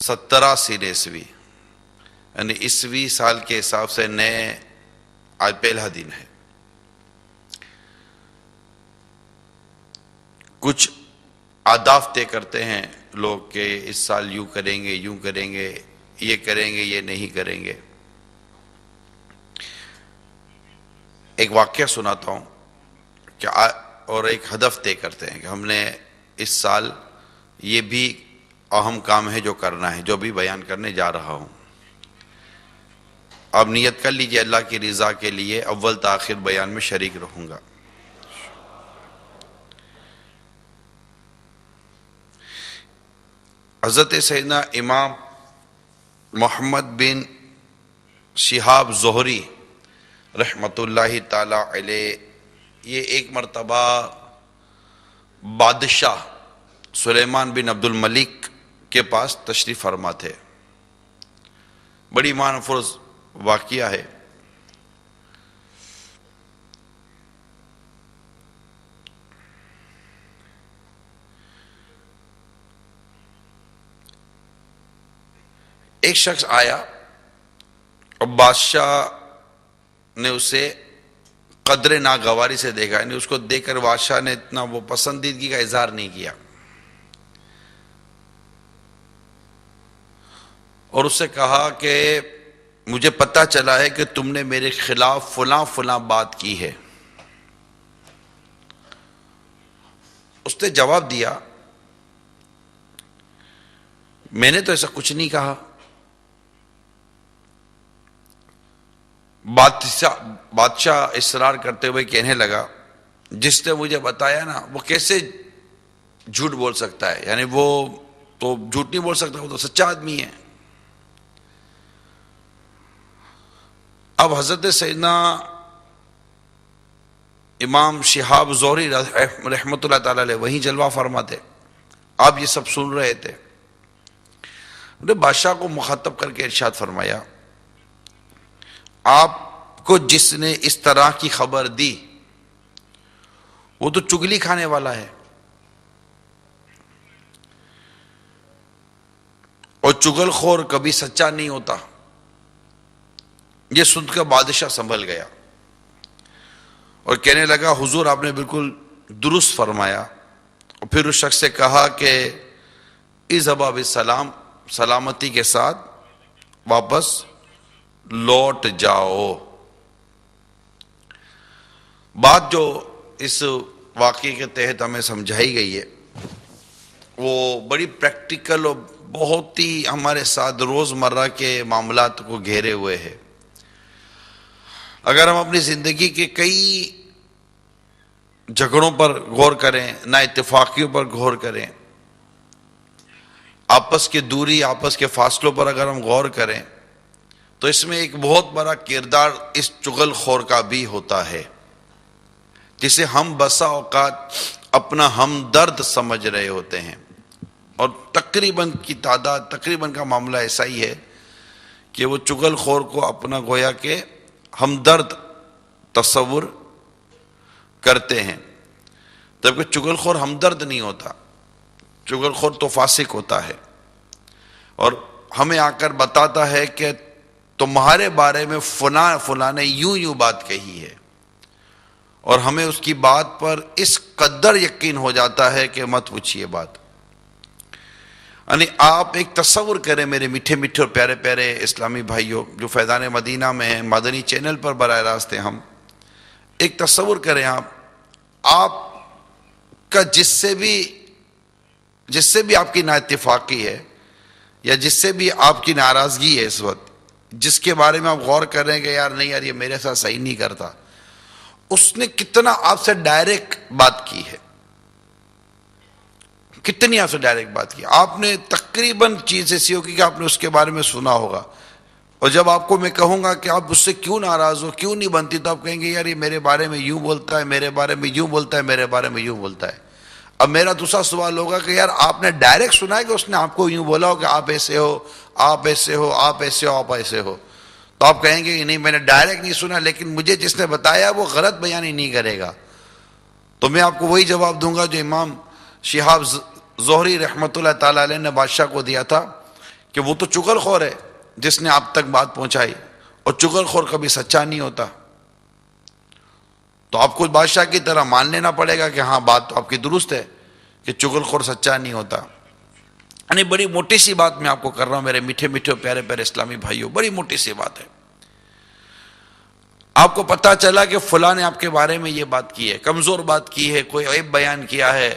17 یعنی عیسوی سال کے حساب سے نئے آج پہلا دن ہے. کچھ اہداف طے کرتے ہیں لوگ کہ اس سال یوں کریں گے، یوں کریں گے، یہ کریں گے، یہ نہیں کریں گے. ایک واقعہ سناتا ہوں کہ اور ایک ہدف طے کرتے ہیں کہ ہم نے اس سال یہ بھی اہم کام ہے جو کرنا ہے، جو بھی بیان کرنے جا رہا ہوں. آپ نیت کر لیجئے اللہ کی رضا کے لیے اول تاخیر بیان میں شریک رہوں گا. حضرت سیدنا امام محمد بن شہاب زہری رحمۃ اللہ تعالی علیہ یہ ایک مرتبہ بادشاہ سلیمان بن عبد الملک کے پاس تشریف فرما تھے. بڑی معنی واقعہ ہے. ایک شخص آیا اور بادشاہ نے اسے قدر ناگواری سے دیکھا، یعنی اس کو دیکھ کر بادشاہ نے اتنا وہ پسندیدگی کا اظہار نہیں کیا اور اس سے کہا کہ مجھے پتہ چلا ہے کہ تم نے میرے خلاف فلاں فلاں بات کی ہے. اس نے جواب دیا میں نے تو ایسا کچھ نہیں کہا. بادشاہ اصرار کرتے ہوئے کہنے لگا جس نے مجھے بتایا نا وہ کیسے جھوٹ بول سکتا ہے، یعنی وہ تو جھوٹ نہیں بول سکتا، وہ تو سچا آدمی ہے. اب حضرت سیدنا امام شہاب زہری رحمۃ اللہ تعالی علیہ وہیں جلوہ فرماتے. آپ یہ سب سن رہے تھے. بادشاہ کو مخاطب کر کے ارشاد فرمایا آپ کو جس نے اس طرح کی خبر دی وہ تو چگلی کھانے والا ہے، اور چگل خور کبھی سچا نہیں ہوتا. یہ سن کر بادشاہ سنبھل گیا اور کہنے لگا حضور آپ نے بالکل درست فرمایا. اور پھر اس شخص سے کہا کہ اذهبا بالسلام، سلامتی کے ساتھ واپس لوٹ جاؤ. بات جو اس واقعے کے تحت ہمیں سمجھائی گئی ہے وہ بڑی پریکٹیکل اور بہت ہی ہمارے ساتھ روزمرہ کے معاملات کو گھیرے ہوئے ہے. اگر ہم اپنی زندگی کے کئی جھگڑوں پر غور کریں، نا اتفاقیوں پر غور کریں، آپس کی دوری، آپس کے فاصلوں پر اگر ہم غور کریں تو اس میں ایک بہت بڑا کردار اس چغل خور کا بھی ہوتا ہے جسے ہم بسا اوقات اپنا ہمدرد سمجھ رہے ہوتے ہیں. اور تقریباً کی تعداد، تقریباً کا معاملہ ایسا ہی ہے کہ وہ چغل خور کو اپنا گویا کہ ہمدرد تصور کرتے ہیں، جبکہ چغل خور ہمدرد نہیں ہوتا. چغل خور تو فاسق ہوتا ہے اور ہمیں آ کر بتاتا ہے کہ تمہارے بارے میں فلاں نے یوں بات کہی ہے، اور ہمیں اس کی بات پر اس قدر یقین ہو جاتا ہے کہ مت پوچھیے بات. یعنی آپ ایک تصور کریں میرے میٹھے میٹھے اور پیارے پیارے اسلامی بھائیوں جو فیضان مدینہ میں ہیں، مدنی چینل پر براہ راست ہیں، ہم ایک تصور کریں آپ کا جس سے بھی آپ کی نا اتفاقی ہے یا جس سے بھی آپ کی ناراضگی ہے، اس وقت جس کے بارے میں آپ غور کر رہے ہیں کہ یار نہیں یار یہ میرے ساتھ صحیح نہیں کرتا، اس نے کتنا آپ سے ڈائریکٹ بات کی ہے، کتنی آپ سے ڈائریکٹ بات کی. آپ نے تقریباً چیز ایسی ہوگی کہ آپ نے اس کے بارے میں سنا ہوگا، اور جب آپ کو میں کہوں گا کہ آپ اس سے کیوں ناراض ہو، کیوں نہیں بنتی، تو آپ کہیں گے یار یہ میرے بارے میں یوں بولتا ہے، میرے بارے میں یوں بولتا ہے، میرے بارے میں یوں بولتا ہے. اب میرا دوسرا سوال ہوگا کہ یار آپ نے ڈائریکٹ سنا ہے کہ اس نے آپ کو یوں بولا ہو کہ آپ ایسے ہو، آپ ایسے ہو، آپ ایسے ہو، آپ ایسے ہو، تو آپ کہیں گے کہ نہیں میں نے ڈائریکٹ نہیں سنا، لیکن مجھے جس نے بتایا وہ غلط بیانی نہیں کرے گا. تو میں آپ کو وہی جواب دوں گا جو امام شہاب زہری رحمۃ اللہ تعالی علیہ نے بادشاہ کو دیا تھا کہ وہ تو چغل خور ہے جس نے آپ تک بات پہنچائی، اور چغل خور کبھی سچا نہیں ہوتا. تو آپ کو بادشاہ کی طرح مان لینا پڑے گا کہ ہاں بات تو آپ کی درست ہے کہ چغل خور سچا نہیں ہوتا. یعنی بڑی موٹی سی بات میں آپ کو کر رہا ہوں میرے میٹھے میٹھے پیارے پیارے اسلامی بھائیوں، بڑی موٹی سی بات ہے. آپ کو پتا چلا کہ فلاں نے آپ کے بارے میں یہ بات کی ہے، کمزور بات کی ہے، کوئی عیب بیان کیا ہے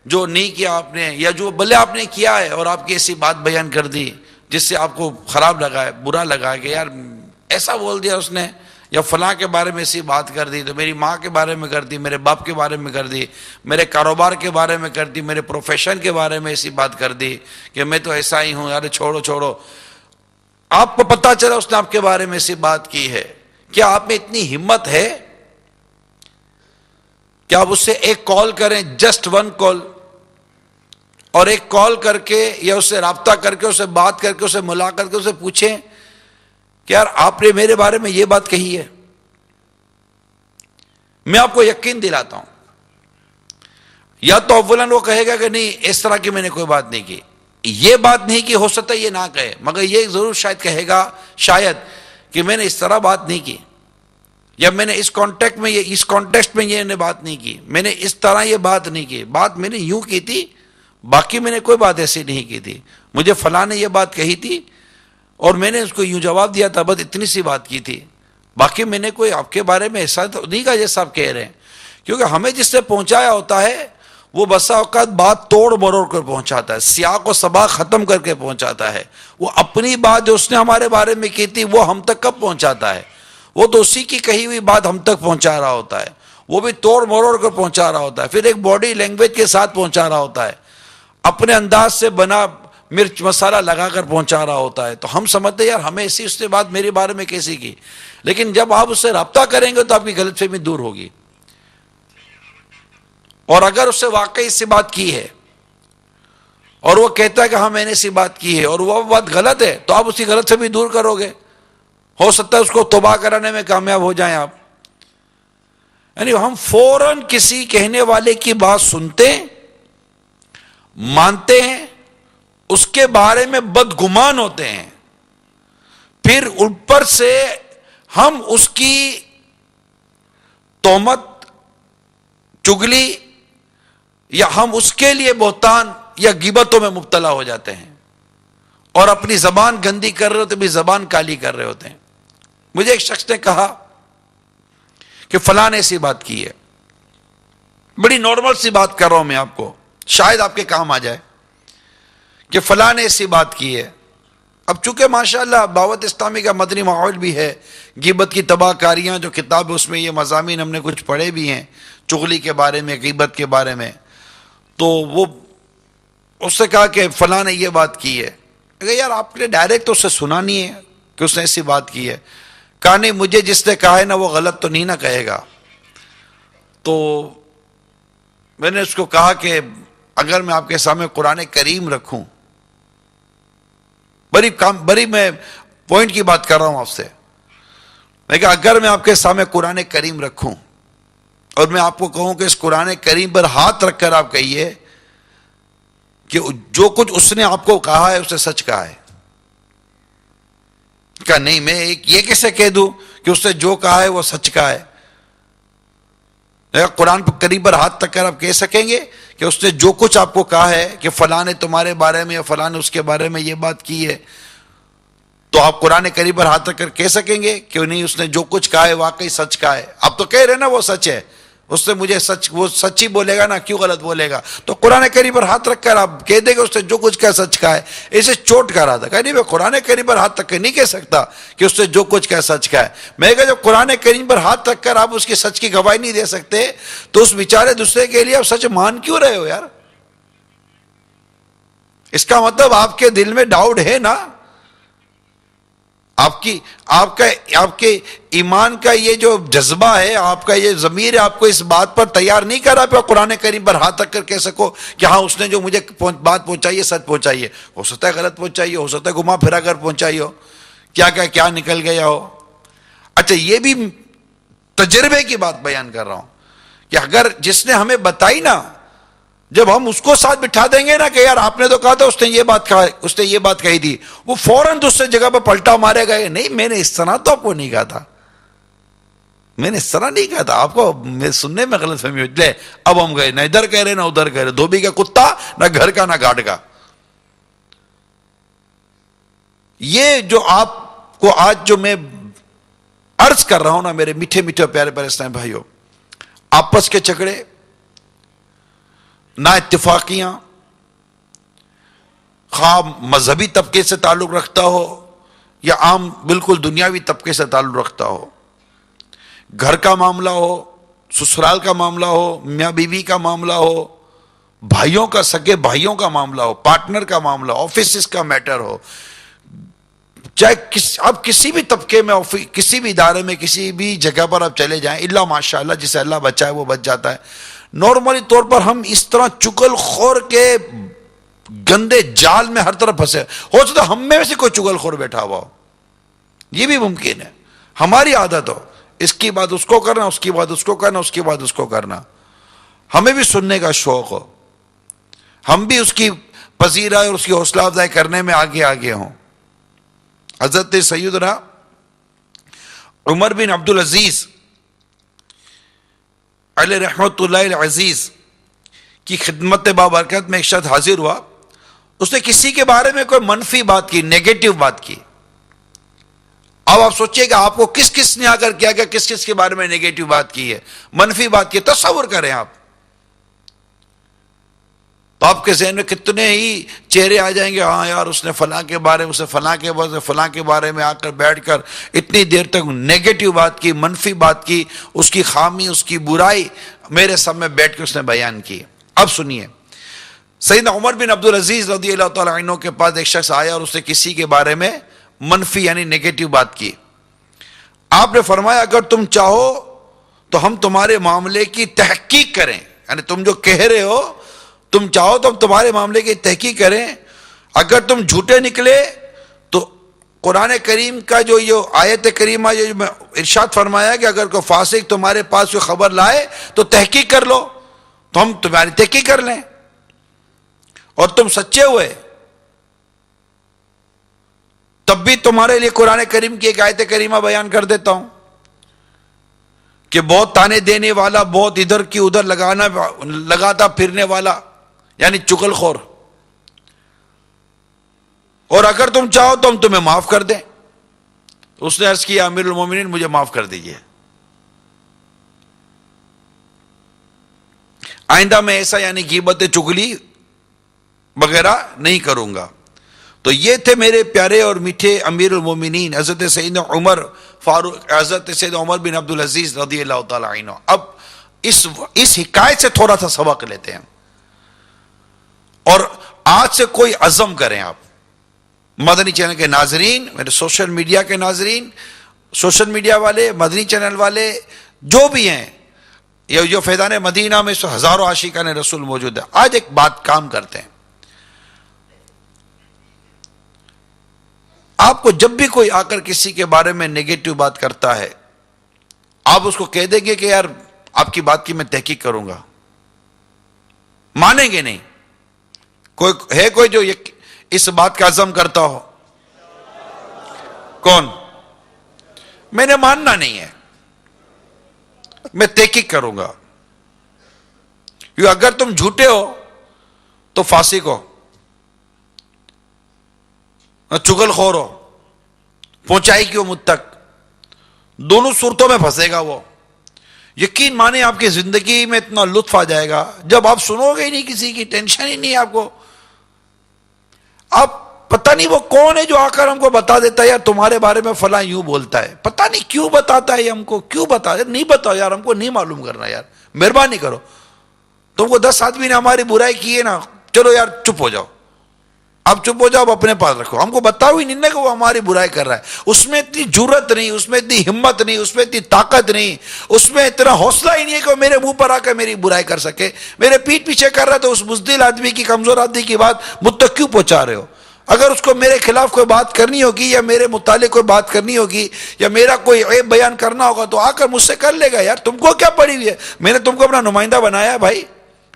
جو نہیں کیا آپ نے، یا جو بھلے آپ نے کیا ہے اور آپ کی ایسی بات بیان کر دی جس سے آپ کو خراب لگا ہے، برا لگا ہے کہ یار ایسا بول دیا اس نے، یا فلاں کے بارے میں ایسی بات کر دی، تو میری ماں کے بارے میں کر دی، میرے باپ کے بارے میں کر دی، میرے کاروبار کے بارے میں کر دی، میرے پروفیشن کے بارے میں ایسی بات کر دی کہ میں تو ایسا ہی ہوں، یار چھوڑو چھوڑو. آپ کو پتا چلا اس نے آپ کے بارے میں ایسی بات کی ہے، کیا آپ میں اتنی ہمت ہے کہ آپ اس سے ایک کال کریں، جسٹ ون کال، اور ایک کال کر کے یا اس سے رابطہ کر کے، اس سے بات کر کے، اس سے ملا کر کے اسے پوچھیں کہ یار آپ نے میرے بارے میں یہ بات کہی ہے؟ میں آپ کو یقین دلاتا ہوں، یا تو اولاً وہ کہے گا کہ نہیں اس طرح کی میں نے کوئی بات نہیں کی، یہ بات نہیں کی، ہو سکتا ہے یہ نہ کہے، مگر یہ ضرور شاید کہے گا شاید کہ میں نے اس طرح بات نہیں کی، یا میں نے اس کانٹیکٹ میں اس کانٹیکسٹ میں یہ بات نہیں کی، میں نے اس طرح یہ بات نہیں کی، بات میں نے یوں کی تھی، باقی میں نے کوئی بات ایسی نہیں کی تھی، مجھے فلاں نے یہ بات کہی تھی اور میں نے اس کو یوں جواب دیا تھا، بس اتنی سی بات کی تھی، باقی میں نے کوئی آپ کے بارے میں ایسا تو نہیں کہا جیسا آپ کہہ رہے ہیں. کیونکہ ہمیں جس سے پہنچایا ہوتا ہے وہ بسا اوقات بات توڑ مروڑ کر پہنچاتا ہے، سیاق و سباق ختم کر کے پہنچاتا ہے. وہ اپنی بات جو اس نے ہمارے بارے میں کی تھی وہ ہم تک کب پہنچاتا ہے؟ وہ تو اسی کی کہی ہوئی بات ہم تک پہنچا رہا ہوتا ہے، وہ بھی توڑ مروڑ کر پہنچا رہا ہوتا ہے، پھر ایک باڈی لینگویج کے ساتھ پہنچا رہا ہوتا ہے، اپنے انداز سے بنا مرچ مسالہ لگا کر پہنچا رہا ہوتا ہے. تو ہم سمجھتے ہیں یار ہمیں ایسی اس نے بات میرے بارے میں کیسی کی، لیکن جب آپ اس سے رابطہ کریں گے تو آپ کی غلط فہمی دور ہوگی. اور اگر اس سے واقعی اس سے بات کی ہے اور وہ کہتا ہے کہ ہاں میں نے ایسی بات کی ہے اور وہ بات غلط ہے، تو آپ اس کی غلط فہمی دور کرو گے، ہو سکتا ہے اس کو توبہ کرانے میں کامیاب ہو جائیں آپ. یعنی ہم فوراً کسی کہنے والے کی بات سنتے ہیں، مانتے ہیں، اس کے بارے میں بدگمان ہوتے ہیں، پھر اوپر سے ہم اس کی تہمت، چگلی، یا ہم اس کے لیے بہتان یا غیبتوں میں مبتلا ہو جاتے ہیں، اور اپنی زبان گندی کر رہے ہوتے بھی زبان کالی کر رہے ہوتے ہیں. مجھے ایک شخص نے کہا کہ فلاں نے ایسی بات کی ہے، بڑی نارمل سی بات کر رہا ہوں میں آپ کو، شاید آپ کے کام آ جائے، کہ فلاں نے ایسی بات کی ہے. اب چونکہ ماشاءاللہ دعوت اسلامی کا مدنی ماحول بھی ہے، غیبت کی تباہ کاریاں جو کتاب اس میں یہ مضامین ہم نے کچھ پڑھے بھی ہیں، چغلی کے بارے میں، غیبت کے بارے میں، تو وہ اس سے کہا کہ فلاں نے یہ بات کی ہے. کہ یار آپ نے ڈائریکٹ اس سے سنا نہیں ہے کہ اس نے ایسی بات کی ہے. کہا نہیں، مجھے جس نے کہا ہے نا وہ غلط تو نہیں نہ کہے گا. تو میں نے اس کو کہا کہ اگر میں آپ کے سامنے قرآن کریم رکھوں، بڑی میں پوائنٹ کی بات کر رہا ہوں آپ سے، میں کہا اگر میں آپ کے سامنے قرآن کریم رکھوں اور میں آپ کو کہوں کہ اس قرآن کریم پر ہاتھ رکھ کر آپ کہیے کہ جو کچھ اس نے آپ کو کہا ہے اسے سچ کہا ہے. کہا نہیں، میں یہ کیسے کہہ دوں کہ اس نے جو کہا ہے وہ سچ کہا ہے؟ قرآن کریم پر ہاتھ رکھ کر آپ کہہ سکیں گے کہ اس نے جو کچھ آپ کو کہا ہے کہ فلاں نے تمہارے بارے میں یا فلاں نے اس کے بارے میں یہ بات کی ہے، تو آپ قرآن کریم پر ہاتھ رکھ کر کہہ سکیں گے کہ نہیں اس نے جو کچھ کہا ہے واقعی سچ کہا ہے؟ آپ تو کہہ رہے نا وہ سچ ہے، اس نے مجھے سچ، وہ سچ ہی بولے گا نا، کیوں غلط بولے گا؟ تو قرآن کریم پر ہاتھ رکھ کر آپ کہہ دیں گے اس نے جو کچھ کہا سچ کہا ہے. اسے چوٹ کر رہا تھا، کہ نہیں میں قرآن کریم پر ہاتھ رکھ کر نہیں کہہ سکتا کہ اس نے جو کچھ کہا سچ کہا ہے. میں کہا جب قرآن کریم پر ہاتھ رکھ کر آپ اس کی سچ کی گواہی نہیں دے سکتے تو اس بیچارے دوسرے کے لیے آپ سچ مان کیوں رہے ہو یار؟ اس کا مطلب آپ کے دل میں ڈاؤٹ ہے نا، آپ کے ایمان کا یہ جو جذبہ ہے، آپ کا یہ ضمیر ہے، آپ کو اس بات پر تیار نہیں کر رہا پہ قرآن کریم پر ہاتھ رکھ کر کہہ سکو کہ ہاں اس نے جو مجھے بات پہنچائی ہے سچ پہنچائی ہے. ہو سکتا ہے غلط پہنچائی ہو سکتا ہے گھما پھرا کر پہنچائی ہو، کیا نکل گیا ہو. اچھا، یہ بھی تجربے کی بات بیان کر رہا ہوں کہ اگر جس نے ہمیں بتائی نا، جب ہم اس کو ساتھ بٹھا دیں گے نا کہ یار آپ نے تو کہا تھا، اس نے یہ بات کہی تھی، وہ فوراً دوسرے جگہ پہ پلٹا مارے گا، نہیں میں نے اس طرح تو آپ کو نہیں کہا تھا، میں نے اس طرح نہیں کہا تھا، آپ کو سننے میں غلط فہمی ہوئی، اب ہم گئے نہ ادھر کہہ رہے نہ ادھر کہہ رہے، دھوبی کا کتا نہ گھر کا نہ گھاٹ کا۔ یہ جو آپ کو آج جو میں عرض کر رہا ہوں نا میرے میٹھے میٹھے پیارے پیارے اسلام بھائیوں، آپس کے جھگڑے، نا اتفاقیاں، خواہ مذہبی طبقے سے تعلق رکھتا ہو یا عام بالکل دنیاوی طبقے سے تعلق رکھتا ہو، گھر کا معاملہ ہو، سسرال کا معاملہ ہو، میاں بیوی کا معاملہ ہو، بھائیوں کا، سگے بھائیوں کا معاملہ ہو، پارٹنر کا معاملہ ہو، آفیسز کا میٹر ہو، چاہے آپ کسی بھی طبقے میں، کسی بھی ادارے میں، کسی بھی جگہ پر آپ چلے جائیں، اللہ ماشاءاللہ جسے اللہ بچائے وہ بچ جاتا ہے، نارملی طور پر ہم اس طرح چگل خور کے گندے جال میں ہر طرف پھنسے، ہو سکتا ہم میں سے کوئی چگل خور بیٹھا ہوا ہو، یہ بھی ممکن ہے، ہماری عادت ہو اس کی بات اس کو کرنا، اس کی بات اس کو کرنا، اس کی بات اس کو کرنا، ہمیں بھی سننے کا شوق ہو، ہم بھی اس کی پذیرائی اور اس کی حوصلہ افزائی کرنے میں آگے آگے ہوں۔ حضرت سیدنا عمر بن عبدالعزیز علیہ رحمت اللہ العزیز کی خدمت بابرکت میں ایک شخص حاضر ہوا، اس نے کسی کے بارے میں کوئی منفی بات کی، نیگیٹو بات کی۔ اب آپ سوچئے کہ آپ کو کس کس نے آ کر کیا کہ کس کس کے بارے میں نیگیٹو بات کی ہے، منفی بات کی، تصور کریں آپ، تو آپ کے ذہن میں کتنے ہی چہرے آ جائیں گے، ہاں یار اس نے فلاں کے بارے میں، اس نے فلاں کے بارے میں، فلاں کے بارے میں آ کر بیٹھ کر اتنی دیر تک نیگیٹو بات کی، منفی بات کی، اس کی خامی، اس کی برائی میرے سامنے بیٹھ کے اس نے بیان کی۔ اب سنیے، سیدنا عمر بن عبدالعزیز رضی اللہ تعالیٰ عنہ کے پاس ایک شخص آیا اور اس نے کسی کے بارے میں منفی یعنی نیگیٹو بات کی۔ آپ نے فرمایا اگر تم چاہو تو ہم تمہارے معاملے کی تحقیق کریں، یعنی تم جو کہہ رہے ہو تم چاہو تو ہم تمہارے معاملے کی تحقیق کریں، اگر تم جھوٹے نکلے تو قرآن کریم کا جو یہ آیت کریمہ جو ارشاد فرمایا کہ اگر کوئی فاسق تمہارے پاس کوئی خبر لائے تو تحقیق کر لو، تو ہم تمہاری تحقیق کر لیں، اور تم سچے ہوئے تب بھی تمہارے لیے قرآن کریم کی ایک آیت کریمہ بیان کر دیتا ہوں کہ بہت تانے دینے والا، بہت ادھر کی ادھر لگاتا پھرنے والا یعنی چغل خور، اور اگر تم چاہو تو ہم تمہیں معاف کر دیں۔ اس نے عرض کیا امیر المومنین مجھے معاف کر دیجئے، آئندہ میں ایسا یعنی غیبت چغلی وغیرہ نہیں کروں گا۔ تو یہ تھے میرے پیارے اور میٹھے امیر المومنین حضرت سیدنا عمر فاروق، حضرت سیدنا عمر بن عبدالعزیز رضی اللہ تعالی عنہ۔ اب اس حکایت سے تھوڑا سا سبق لیتے ہیں، اور آج سے کوئی عزم کریں آپ، مدنی چینل کے ناظرین، میرے سوشل میڈیا کے ناظرین، سوشل میڈیا والے، مدنی چینل والے جو بھی ہیں، یہ جو فیضان مدینہ میں ہزاروں عاشقان رسول موجود ہے، آج ایک بات کام کرتے ہیں، آپ کو جب بھی کوئی آ کر کسی کے بارے میں نیگیٹو بات کرتا ہے، آپ اس کو کہہ دیں گے کہ یار آپ کی بات کی میں تحقیق کروں گا، مانیں گے نہیں؟ کوئی جو اس بات کا عزم کرتا ہو؟ کون؟ میں نے ماننا نہیں ہے، میں تحقیق کروں گا، کیونکہ اگر تم جھوٹے ہو تو فاسق ہو، چغل خور ہو، پہنچائی کیوں مجھ تک، دونوں صورتوں میں پھنسے گا وہ۔ یقین مانے آپ کی زندگی میں اتنا لطف آ جائے گا جب آپ سنو گے ہی نہیں، کسی کی ٹینشن ہی نہیں آپ کو، آپ پتہ نہیں وہ کون ہے جو آ کر ہم کو بتا دیتا ہے یار تمہارے بارے میں فلاں یوں بولتا ہے، پتہ نہیں کیوں بتاتا ہے ہم کو، کیوں بتا ہے؟ نہیں بتاؤ یار، ہم کو نہیں معلوم کرنا یار، مہربانی کرو، تم کو 10 آدمی نے ہماری برائی کی ہے نا، چلو یار چپ ہو جاؤ، اب چپ ہو جاؤ، اپنے پاس رکھو، ہم کو بتاؤ ہی نہیں نا کہ وہ ہماری برائی کر رہا ہے۔ اس میں اتنی جرت نہیں، اس میں اتنی ہمت نہیں، اس میں اتنی طاقت نہیں، اس میں اتنا حوصلہ ہی نہیں ہے کہ وہ میرے منہ پر آ کر میری برائی کر سکے، میرے پیٹ پیچھے کر رہا ہے تو اس بزدل آدمی کی، کمزور آدمی کی بات مجھ تک کیوں پہنچا رہے ہو؟ اگر اس کو میرے خلاف کوئی بات کرنی ہوگی یا میرے متعلق کوئی بات کرنی ہوگی یا میرا کوئی عیب بیان کرنا ہوگا تو آ کر مجھ سے کر لے گا، یار تم کو کیا پڑی ہوئی ہے، میں نے تم کو اپنا نمائندہ بنایا ہے بھائی،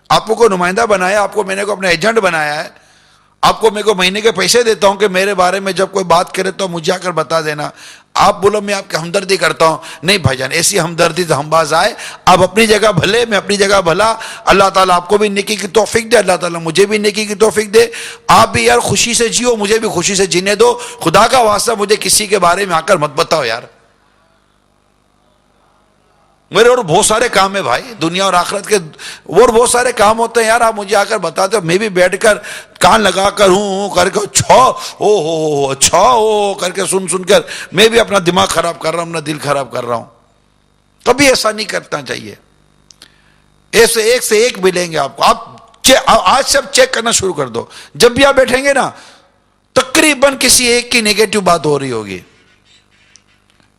آپ کو نمائندہ بنایا, آپ کو میں نے کو اپنا ایجنٹ بنایا ہے, آپ کو میں کو مہینے کے پیسے دیتا ہوں کہ میرے بارے میں جب کوئی بات کرے تو مجھے آ کر بتا دینا. آپ بولو میں آپ کی ہمدردی کرتا ہوں, نہیں بھائی جان, ایسی ہمدردی تو ہم باز آئے. آپ اپنی جگہ بھلے, میں اپنی جگہ بھلا. اللہ تعالیٰ آپ کو بھی نیکی کی توفیق دے, اللہ تعالیٰ مجھے بھی نیکی کی توفیق دے. آپ بھی یار خوشی سے جیو, مجھے بھی خوشی سے جینے دو. خدا کا واسطہ مجھے کسی کے بارے میں آ کر مت بتاؤ یار. میرے اور بہت سارے کام ہے بھائی, دنیا اور آخرت کے اور بہت سارے کام ہوتے ہیں یار. آپ مجھے آ کر بتاتے ہو, میں بھی بیٹھ کر کان لگا کر ہوں کر کے اچھا کر کے سن کر میں بھی اپنا دماغ خراب کر رہا ہوں, اپنا دل خراب کر رہا ہوں. کبھی ایسا نہیں کرنا چاہیے. ایسے ایک سے ایک ملیں گے آپ کو. آپ آج سے چیک کرنا شروع کر دو, جب بھی آپ بیٹھیں گے نا تقریباً کسی ایک کی نیگیٹو بات ہو رہی ہوگی,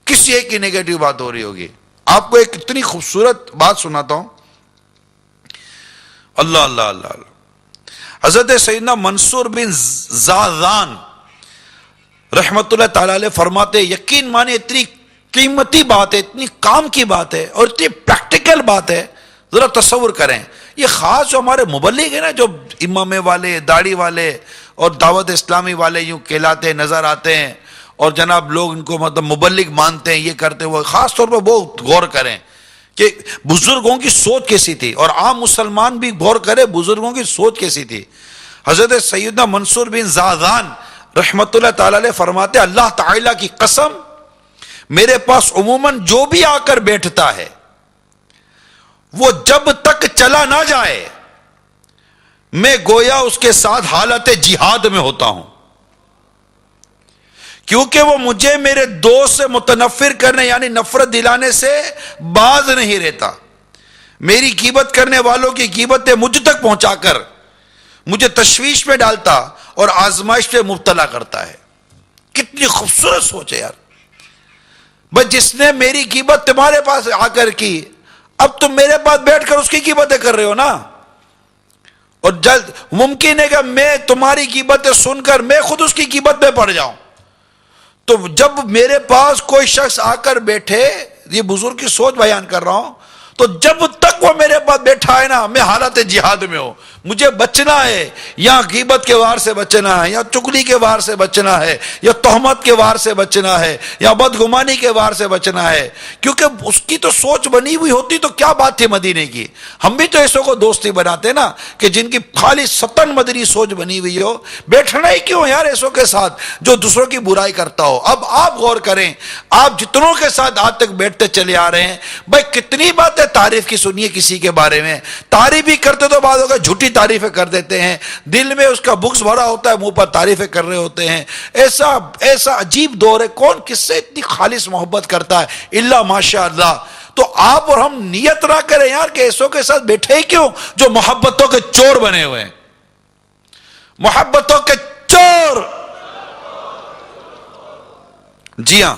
کسی ایک کی نیگیٹو بات ہو رہی ہوگی. آپ کو ایک اتنی خوبصورت بات سناتا ہوں. اللہ اللہ اللہ اللہ. حضرت سیدنا منصور بن زازان رحمت اللہ تعالی علیہ فرماتے, یقین مانے اتنی قیمتی بات ہے, اتنی کام کی بات ہے اور اتنی پریکٹیکل بات ہے. ذرا تصور کریں, یہ خاص جو ہمارے مبلغ ہیں نا, جو امامے والے, داڑھی والے اور دعوت اسلامی والے یوں کہلاتے نظر آتے ہیں, اور جناب لوگ ان کو مطلب مبلغ مانتے ہیں, یہ کرتے ہوئے خاص طور پر بہت غور کریں کہ بزرگوں کی سوچ کیسی تھی, اور عام مسلمان بھی غور کرے بزرگوں کی سوچ کیسی تھی. حضرت سیدنا منصور بن زازان رحمت اللہ تعالی علیہ فرماتے, اللہ تعالیٰ کی قسم, میرے پاس عموماً جو بھی آ کر بیٹھتا ہے وہ جب تک چلا نہ جائے میں گویا اس کے ساتھ حالت جہاد میں ہوتا ہوں, کیونکہ وہ مجھے میرے دوست سے متنفر کرنے یعنی نفرت دلانے سے باز نہیں رہتا. میری غیبت کرنے والوں کی غیبتیں مجھ تک پہنچا کر مجھے تشویش میں ڈالتا اور آزمائش میں مبتلا کرتا ہے. کتنی خوبصورت سوچ ہے یار. بس جس نے میری غیبت تمہارے پاس آ کر کی, اب تم میرے پاس بیٹھ کر اس کی غیبتیں کر رہے ہو نا, اور جلد ممکن ہے کہ میں تمہاری غیبتیں سن کر میں خود اس کی غیبت میں پڑ جاؤں. تو جب میرے پاس کوئی شخص آ کر بیٹھے, یہ بزرگ کی سوچ بیان کر رہا ہوں, تو جب تک وہ میرے پاس بیٹھا ہے نا میں حالت جہاد میں ہوں. مجھے بچنا ہے, یا غیبت کے وار سے بچنا ہے, یا چگلی کے وار سے بچنا ہے, یا تہمت کے وار سے بچنا ہے, یا بدگمانی کے وار سے بچنا ہے. کیونکہ اس کی تو سوچ بنی ہوئی ہوتی تو کیا بات تھی مدینے کی. ہم بھی تو ایسوں کو دوستی بناتے نا کہ جن کی خالی سطن مدنی سوچ بنی ہوئی ہو. بیٹھنا ہی کیوں یار ایسوں کے ساتھ جو دوسروں کی برائی کرتا ہو. اب آپ غور کریں, آپ جتنوں کے ساتھ آج تک بیٹھتے چلے آ رہے ہیں, بھائی کتنی باتیں تعریف کی سنیے کسی کے بارے میں. تعریف بھی کرتے تو بعض اوقات جھوٹی تعریفیں کر دیتے ہیں, دل میں اس کا بغض بھرا ہوتا ہے, منہ پر تعریفیں کر رہے ہوتے ہیں. ایسا عجیب دور ہے, کون کس سے اتنی خالص محبت کرتا ہے الا ماشاء اللہ. تو آپ اور ہم نیت نہ کریں یار کہ ایسوں کے ساتھ بیٹھے ہی کیوں جو محبتوں کے چور بنے ہوئے ہیں, محبتوں کے چور. جی ہاں,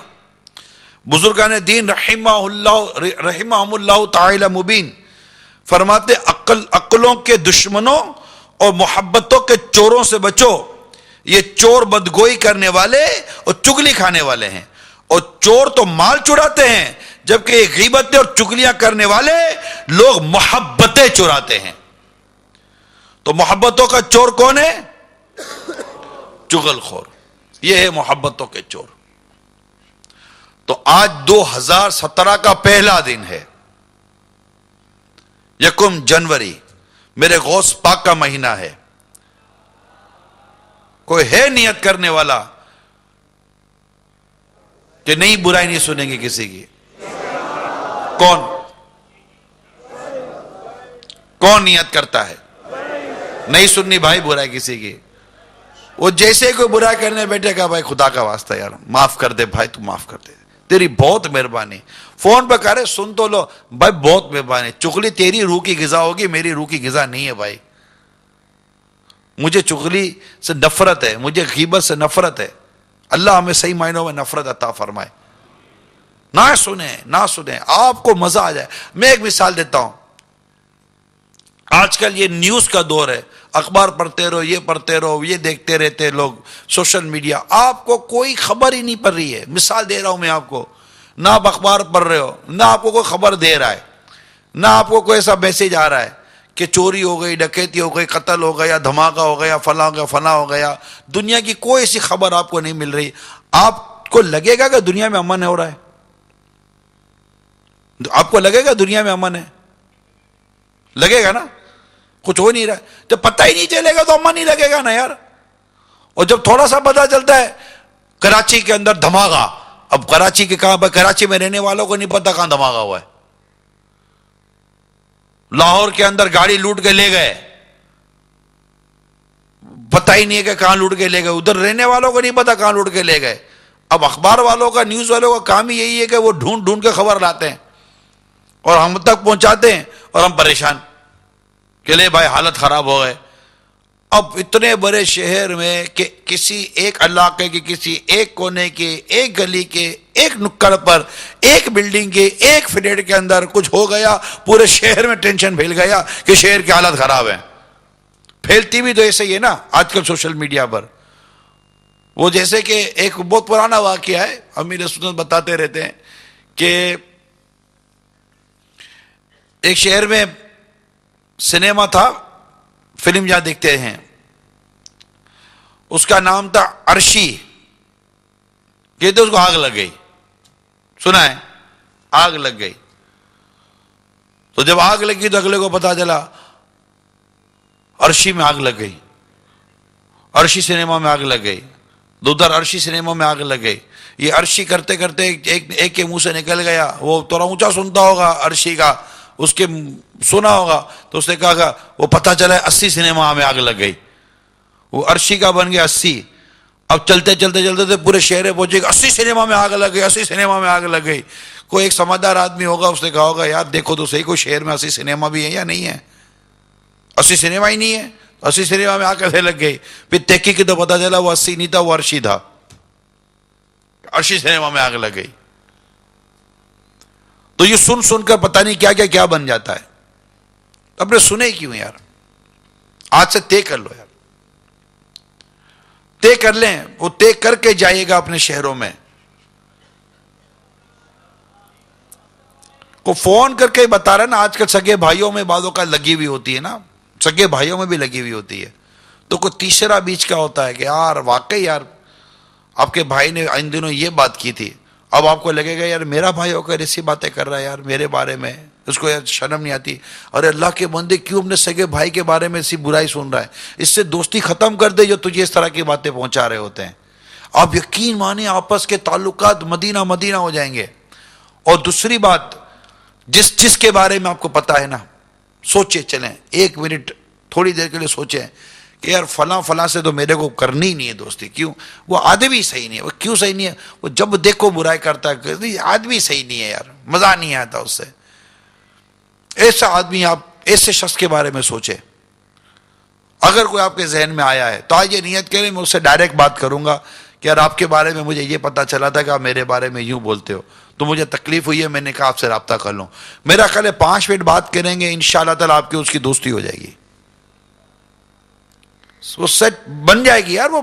بزرگان دین رحمہم اللہ تعالی مبین فرماتے, عقلوں کے دشمنوں اور محبتوں کے چوروں سے بچو. یہ چور بدگوئی کرنے والے اور چگلی کھانے والے ہیں, اور چور تو مال چراتے ہیں, جبکہ یہ غیبتیں اور چگلیاں کرنے والے لوگ محبتیں چراتے ہیں. تو محبتوں کا چور کون ہے؟ چغل خور. یہ ہے محبتوں کے چور. تو آج 2017 کا پہلا دن ہے, 1 جنوری, میرے غوث پاک کا مہینہ ہے. کوئی ہے نیت کرنے والا کہ نہیں برائی نہیں سنیں گے کسی کی؟ کون نیت کرتا ہے نہیں سننی بھائی برائی کسی کی؟ وہ جیسے کوئی برائی کرنے بیٹھے گا, بھائی خدا کا واسطہ یار معاف کر دے بھائی, تو معاف کر دے, تیری بہت مہربانی. فون پہ کہہ رہے سن تو لو بھائی, بہت مہربانی. چغلی تیری روح کی غذا ہوگی, میری روح کی غذا نہیں ہے بھائی. مجھے چغلی سے نفرت ہے, مجھے غیبت سے نفرت ہے. اللہ ہمیں صحیح معنوں میں نفرت عطا فرمائے. نہ سنیں, آپ کو مزہ آ جائے. میں ایک مثال دیتا ہوں. آج کل یہ نیوز کا دور ہے, اخبار پڑھتے رہو, یہ پڑھتے رہو, یہ دیکھتے رہتے لوگ, سوشل میڈیا, آپ کو کوئی خبر ہی نہیں پڑ رہی ہے. مثال دے رہا ہوں میں آپ کو, نہ آپ اخبار پڑھ رہے ہو, نہ آپ کو کوئی خبر دے رہا ہے, نہ آپ کو کوئی ایسا میسج آ رہا ہے کہ چوری ہو گئی، ڈکیتی ہو گئی، قتل ہو گیا، دھماکہ ہو گیا، فلاں ہو گیا، فلاں ہو گیا، دنیا کی کوئی ایسی خبر آپ کو نہیں مل رہی، آپ کو لگے گا کہ دنیا میں امن ہو رہا ہے؟ آپ کو لگے گا دنیا میں امن ہے؟ لگے گا نا؟ کچھ ہو نہیں رہا ہے، جب پتہ ہی نہیں چلے گا تو امن نہیں لگے گا نا یار۔ اور جب تھوڑا سا پتہ چلتا ہے کراچی کے اندر دھماکہ، اب کراچی کے کہاں پر، کراچی میں رہنے والوں کو نہیں پتا کہاں دھماکہ ہوا ہے، لاہور کے اندر گاڑی لوٹ کے لے گئے، پتہ ہی نہیں ہے کہ کہاں لوٹ کے لے گئے، ادھر رہنے والوں کو نہیں پتا کہاں لوٹ کے لے گئے۔ اب اخبار والوں کا، نیوز والوں کا کام ہی یہی ہے کہ وہ ڈھونڈ ڈھونڈ کے خبر لاتے ہیں اور ہم تک پہنچاتے ہیں، اور ہم پریشان کہ لے بھائی حالت خراب ہو گئے۔ اب اتنے بڑے شہر میں کہ کسی ایک علاقے کے کسی ایک کونے کے ایک گلی کے ایک نکڑ پر ایک بلڈنگ کے ایک فلیٹ کے اندر کچھ ہو گیا، پورے شہر میں ٹینشن پھیل گیا کہ شہر کی حالت خراب ہے۔ پھیلتی بھی تو ایسے ہی ہے نا آج کل سوشل میڈیا پر۔ وہ جیسے کہ ایک بہت پرانا واقعہ ہے، امیر سنت بتاتے رہتے ہیں کہ ایک شہر میں سنیما تھا، فلم جہاں دیکھتے ہیں، اس کا نام تھا عرشی، کہتے اس کو آگ لگ گئی، سنا ہے؟ آگ لگ گئی۔ تو جب آگ لگی تو اگلے کو پتا چلا عرشی میں آگ لگ گئی، عرشی سنیما میں آگ لگ گئی، ادھر عرشی سنیما میں آگ لگ گئی۔ یہ عرشی کرتے کرتے ایک کے منہ سے نکل گیا، وہ تھوڑا اونچا سنتا ہوگا عرشی کا، اس کے سنا ہوگا، تو اس نے کہا وہ پتہ چلا 80 سنیما میں آگ لگ گئی، وہ عرشی کا بن گیا 80۔ اب چلتے چلتے چلتے پورے شہر میں پہنچے گا 80 سنیما میں آگ لگ گئی، 80 سنیما میں آگ لگ گئی۔ کوئی ایک سمجھدار آدمی ہوگا، اس نے کہا ہوگا یار دیکھو تو صحیح، کوئی شہر میں 80 سنیما بھی ہے یا نہیں ہے؟ 80 سنیما ہی نہیں ہے، 80 سنیما میں آگ کیسے لگ گئی؟ پھر تحقیق کی تو پتہ چلا وہ 80 نہیں تھا، وہ عرشی تھا، عرشی سنیما میں آگ لگ گئی۔ تو یہ سن سن کر پتہ نہیں کیا کیا کیا بن جاتا ہے۔ اپنے سنے کیوں یار؟ آج سے طے کر لو یار، طے کر لیں، وہ طے کر کے جائیے گا اپنے شہروں میں۔ کو فون کر کے بتا رہا ہے نا، آج کل سگے بھائیوں میں بعضوں کا لگی ہوئی ہوتی ہے نا، سگے بھائیوں میں بھی لگی ہوئی ہوتی ہے، تو کوئی تیسرا بیچ کا ہوتا ہے کہ یار واقعی یار آپ کے بھائی نے ان دنوں یہ بات کی تھی، اب آپ کو لگے گا یار میرا بھائی ہو کر ایسی باتیں کر رہا ہے یار میرے بارے میں، اس کو یار شرم نہیں آتی، ارے اللہ کے بندے کیوں اپنے سگے بھائی کے بارے میں ایسی برائی سن رہا ہے، اس سے دوستی ختم کر دے جو تجھے اس طرح کی باتیں پہنچا رہے ہوتے ہیں۔ آپ یقین مانیں آپس کے تعلقات مدینہ مدینہ ہو جائیں گے۔ اور دوسری بات، جس کے بارے میں آپ کو پتا ہے نا، سوچے چلیں، 1 منٹ تھوڑی دیر کے لیے سوچیں کہ یار فلاں فلاں سے تو میرے کو کرنی نہیں ہے دوستی، کیوں؟ وہ آدمی صحیح نہیں ہے۔ وہ کیوں صحیح نہیں ہے؟ وہ جب دیکھو برائی کرتا ہے، آدمی صحیح نہیں ہے یار، مزہ نہیں آتا اس سے۔ ایسا آدمی، آپ ایسے شخص کے بارے میں سوچے، اگر کوئی آپ کے ذہن میں آیا ہے تو آج یہ نیت کریں میں اس سے ڈائریکٹ بات کروں گا کہ یار آپ کے بارے میں مجھے یہ پتا چلا تھا کہ آپ میرے بارے میں یوں بولتے ہو، تو مجھے تکلیف ہوئی ہے، میں نے کہا آپ سے رابطہ کر لوں۔ میرا خیال ہے 5 منٹ بات کریں گے، انشاءاللہ تعالیٰ آپ کی اس کی دوستی ہو جائے گی، وہ سیٹ بن جائے گی یار۔ وہ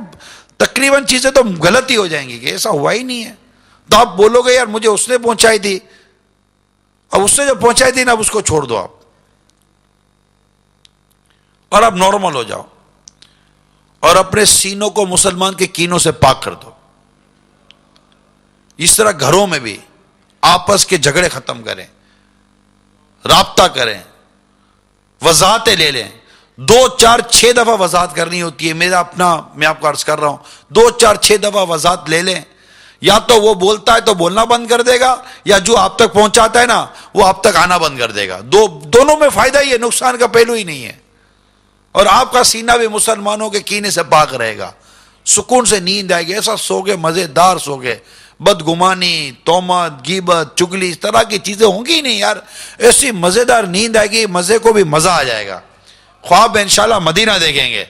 تقریباً چیزیں تو غلط ہی ہو جائیں گی کہ ایسا ہوا ہی نہیں ہے، تو آپ بولو گے یار مجھے اس نے پہنچائی تھی، اب اس نے جو پہنچائی تھی نا اب اس کو چھوڑ دو آپ، اور اب نارمل ہو جاؤ، اور اپنے سینوں کو مسلمان کے کینوں سے پاک کر دو۔ اس طرح گھروں میں بھی آپس کے جھگڑے ختم کریں، رابطہ کریں، وضاحتیں لے لیں، 2 4 6 دفعہ وضاحت کرنی ہوتی ہے۔ میرا اپنا، میں آپ کو عرض کر رہا ہوں، 2 4 6 دفعہ وضاحت لے لیں، یا تو وہ بولتا ہے تو بولنا بند کر دے گا، یا جو آپ تک پہنچاتا ہے نا وہ آپ تک آنا بند کر دے گا۔ دونوں میں فائدہ ہی ہے، نقصان کا پہلو ہی نہیں ہے، اور آپ کا سینہ بھی مسلمانوں کے کینے سے پاک رہے گا، سکون سے نیند آئے گی، ایسا سوگے مزیدار سوگے، بدگمانی، تہمت، غیبت، چگلی، اس طرح کی چیزیں ہوں گی ہی نہیں یار، ایسی مزیدار نیند آئے گی، مزے کو بھی مزہ آ جائے گا۔ خواب انشاءاللہ مدینہ دیکھیں گے،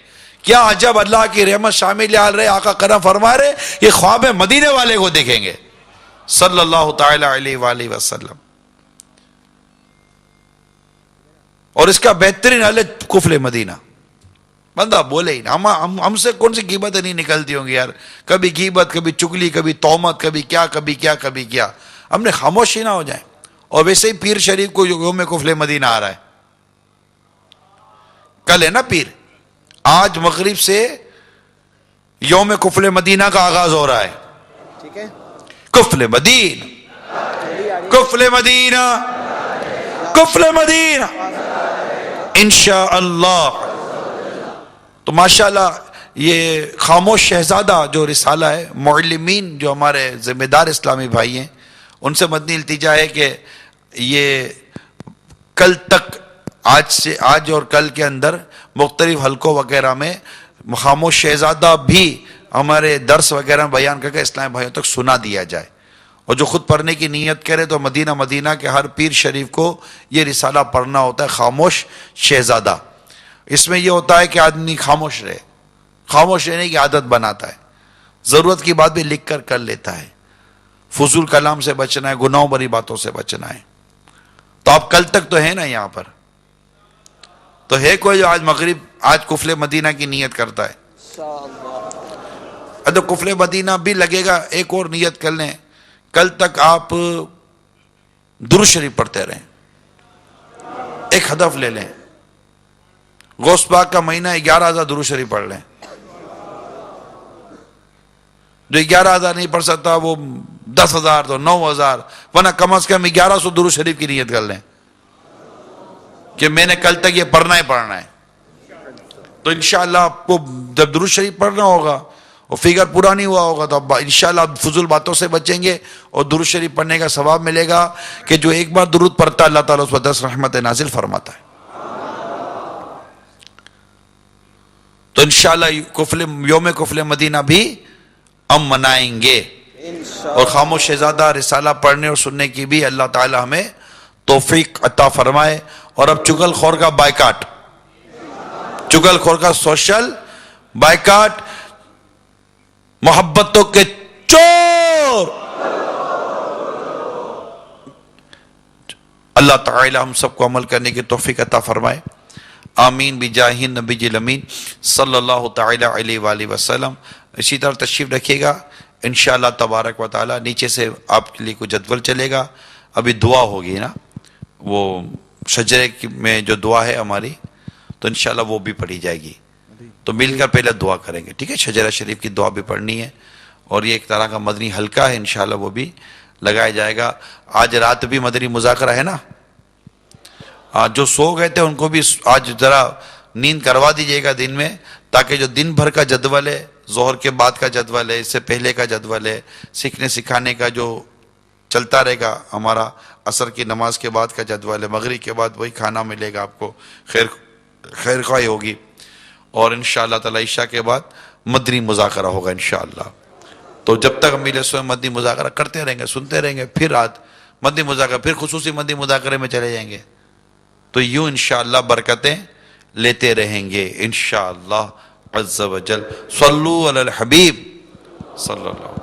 کیا عجب اللہ کی رحمت شامل حال رہے، آقا کرم فرما رہے، یہ خواب مدینے والے کو دیکھیں گے صلی اللہ تعالی علیہ وآلہ وسلم۔ اور اس کا بہترین حل ہے کفل مدینہ، بندہ بولے ہی نا، ہم سے کون سی غیبتیں نہیں نکلتی ہوں گی یار، کبھی غیبت، کبھی چگلی، کبھی تہمت، کبھی کیا کبھی کیا کبھی کیا، ہم نے خاموشی نہ ہو جائیں۔ اور ویسے ہی پیر شریف کو یوم کفل مدینہ آ رہا ہے، کل ہے نا پیر، آج مغرب سے یوم کفل مدینہ کا آغاز ہو رہا ہے. ٹھیک ہے، کفل مدینہ، کفل مدینہ، کفل مدینہ انشاءاللہ. تو ماشاءاللہ یہ خاموش شہزادہ جو رسالہ ہے، معلمین جو ہمارے ذمہ دار اسلامی بھائی ہیں، ان سے مدنی التجا ہے کہ یہ کل تک، آج اور کل کے اندر مختلف حلقوں وغیرہ میں خاموش شہزادہ بھی ہمارے درس وغیرہ بیان کر کے اسلامی بھائیوں تک سنا دیا جائے. اور جو خود پڑھنے کی نیت کرے تو مدینہ کے ہر پیر شریف کو یہ رسالہ پڑھنا ہوتا ہے، خاموش شہزادہ. اس میں یہ ہوتا ہے کہ آدمی خاموش رہے، خاموش رہنے کی عادت بناتا ہے، ضرورت کی بات بھی لکھ کر لیتا ہے، فضول کلام سے بچنا ہے، گناہوں بری باتوں سے بچنا ہے. تو آپ کل تک تو ہیں نا یہاں پر، تو ہے کوئی جو آج مغرب، آج کفل مدینہ کی نیت کرتا ہے؟ تو کفل مدینہ بھی لگے گا. ایک اور نیت کر لیں، کل تک آپ درود شریف پڑھتے رہیں. ایک ہدف لے لیں، غوث پاک کا مہینہ 11,000 درود شریف پڑھ لیں. جو 11,000 نہیں پڑھ سکتا وہ 10,000 تو 9,000، ورنہ کم از کم 1,100 درود شریف کی نیت کر لیں کہ میں نے کل تک یہ پڑھنا ہی پڑھنا ہے. تو انشاءاللہ آپ کو جب درود شریف پڑھنا ہوگا اور فگر پورا نہیں ہوا ہوگا تو انشاءاللہ آپ فضول باتوں سے بچیں گے اور درود شریف پڑھنے کا ثواب ملے گا کہ جو ایک بار درود پڑھتا ہے اللہ تعالیٰ اس پر 10 رحمت نازل فرماتا ہے. تو انشاءاللہ یوم کفل مدینہ بھی ہم منائیں گے، اور خاموش شہزادہ رسالہ پڑھنے اور سننے کی بھی اللہ تعالیٰ ہمیں توفیق عطا فرمائے. اور اب چغل خور کا بائیکاٹ، چغل خور کا سوشل بائیکاٹ، محبتوں کے چور. اللہ تعالی ہم سب کو عمل کرنے کی توفیق عطا فرمائے. آمین بجاہ نبی الامین صلی اللہ تعالی علیہ وآلہ وسلم. اسی طرح تشریف رکھیے گا انشاءاللہ تبارک و تعالی. نیچے سے آپ کے لیے کوئی جدول چلے گا. ابھی دعا ہوگی نا، وہ شجرے میں جو دعا ہے ہماری، تو انشاءاللہ وہ بھی پڑھی جائے گی. تو مل کر پہلے دعا کریں گے، ٹھیک ہے؟ شجرہ شریف کی دعا بھی پڑھنی ہے، اور یہ ایک طرح کا مدنی حلقہ ہے، انشاءاللہ وہ بھی لگایا جائے گا. آج رات بھی مدنی مذاکرہ ہے نا، آج جو سو گئے تھے ان کو بھی آج ذرا نیند کروا دیجئے گا دن میں، تاکہ جو دن بھر کا جدول ہے، ظہر کے بعد کا جدول ہے، اس سے پہلے کا جدول ہے، سیکھنے سکھانے کا جو چلتا رہے گا، ہمارا عصر کی نماز کے بعد کا جدول ہے، مغرب کے بعد وہی کھانا ملے گا آپ کو، خیر خواہی ہوگی. اور انشاءاللہ تعالی عشاء کے بعد مدنی مذاکرہ ہوگا انشاءاللہ. تو جب تک ہم ملے سوئے مدنی مذاکرہ کرتے رہیں گے، سنتے رہیں گے، پھر رات مدنی مذاکرہ، پھر خصوصی مدنی مذاکرے میں چلے جائیں گے. تو یوں انشاءاللہ برکتیں لیتے رہیں گے انشاءاللہ عز و جل. صلو علی الحبیب صلی اللہ علیہ وسلم.